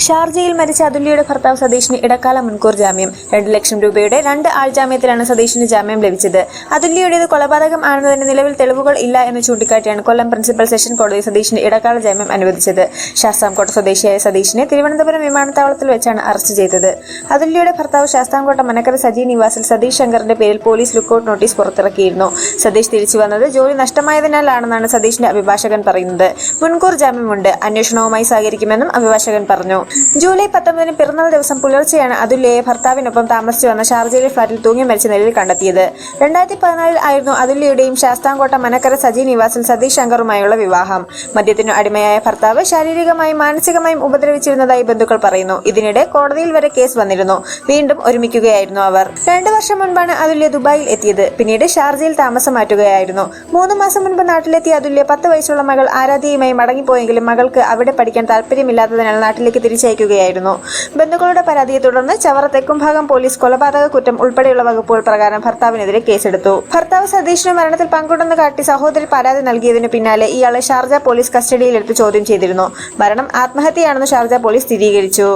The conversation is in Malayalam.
ഷാർജയിൽ മരിച്ച അതുല്യയുടെ ഭർത്താവ് സതീഷിന് ഇടക്കാല മുൻകൂർ ജാമ്യം. 2 ലക്ഷം രൂപയുടെ 2 ആൾ ജാമ്യത്തിലാണ് സതീഷിന് ജാമ്യം ലഭിച്ചത്. അതുല്യയുടേത് കൊലപാതകം ആണെന്നതിന് നിലവിൽ തെളിവുകൾ ഇല്ല എന്ന് ചൂണ്ടിക്കാട്ടിയാണ് കൊല്ലം പ്രിൻസിപ്പൽ സെഷൻ കോടതി സതീഷിന് ഇടക്കാല ജാമ്യം അനുവദിച്ചത്. ശാസ്താംകോട്ട സ്വദേശിയായ സതീഷിനെ തിരുവനന്തപുരം വിമാനത്താവളത്തിൽ വെച്ചാണ് അറസ്റ്റ് ചെയ്തത്. അതുല്യയുടെ ഭർത്താവ് ശാസ്താംകോട്ട മനക്കര സജി നിവാസിൽ സതീഷ് ശങ്കറിന്റെ പേരിൽ പോലീസ് ലുക്കൌട്ട് നോട്ടീസ് പുറത്തിറക്കിയിരുന്നു. സതീഷ് തിരിച്ചു വന്നത് ജോലി നഷ്ടമായതിനാലാണെന്നാണ് സതീഷിന്റെ അഭിഭാഷകൻ പറയുന്നത്. മുൻകൂർ ജാമ്യമുണ്ട്, അന്വേഷണവുമായി സഹകരിക്കുമെന്നും അഭിഭാഷകൻ പറഞ്ഞു. ജൂലൈ 19 പിറന്നാൾ ദിവസം പുലർച്ചെയാണ് അതുല്യയെ ഭർത്താവിനൊപ്പം താമസിച്ചു വന്ന ഷാർജയിലെ ഫ്ളാറ്റിൽ തൂങ്ങി മരിച്ച നിലയിൽ കണ്ടെത്തിയത്. 2014 ആയിരുന്നു അതുല്യയുടെയും ശാസ്താംകോട്ട മനക്കര സജി നിവാസിൽ സതീഷ് ശങ്കറുമായുള്ള വിവാഹം. മദ്യത്തിനു അടിമയായ ഭർത്താവ് ശാരീരികമായും മാനസികമായും ഉപദ്രവിച്ചിരുന്നതായി ബന്ധുക്കൾ പറയുന്നു. ഇതിനിടെ കോടതിയിൽ വരെ കേസ് വന്നിരുന്നു. വീണ്ടും ഒരുമിക്കുകയായിരുന്നു അവർ. 2 വർഷം മുൻപാണ് അതുല്യ ദുബായിൽ എത്തിയത്. പിന്നീട് ഷാർജയിൽ താമസം മാറ്റുകയായിരുന്നു. 3 മാസം മുൻപ് നാട്ടിലെത്തിയ അതുല്യ 10 വയസ്സുള്ള മകൾ ആരാധ്യയുമായി മടങ്ങിപ്പോയെങ്കിലും മകൾക്ക് അവിടെ പഠിക്കാൻ താല്പര്യമില്ലാത്തതിനാൽ നാട്ടിലേക്ക് തിരിച്ചയക്കുകയായിരുന്നു. ബന്ധുക്കളുടെ പരാതിയെ തുടർന്ന് ചവറ തെക്കുംഭാഗം പോലീസ് കൊലപാതക കുറ്റം ഉൾപ്പെടെയുള്ള വകുപ്പുകൾ പ്രകാരം ഭർത്താവിനെതിരെ കേസെടുത്തു. ഭർത്താവ് സതീഷിന് മരണത്തിൽ പങ്കുണ്ടെന്ന് കാട്ടി സഹോദരി പരാതി നൽകിയതിനു പിന്നാലെ ഇയാളെ ഷാർജ പോലീസ് കസ്റ്റഡിയിലെടുത്ത് ചോദ്യം ചെയ്തിരുന്നു. മരണം ആത്മഹത്യയാണെന്ന് ഷാർജ പോലീസ് സ്ഥിരീകരിച്ചു.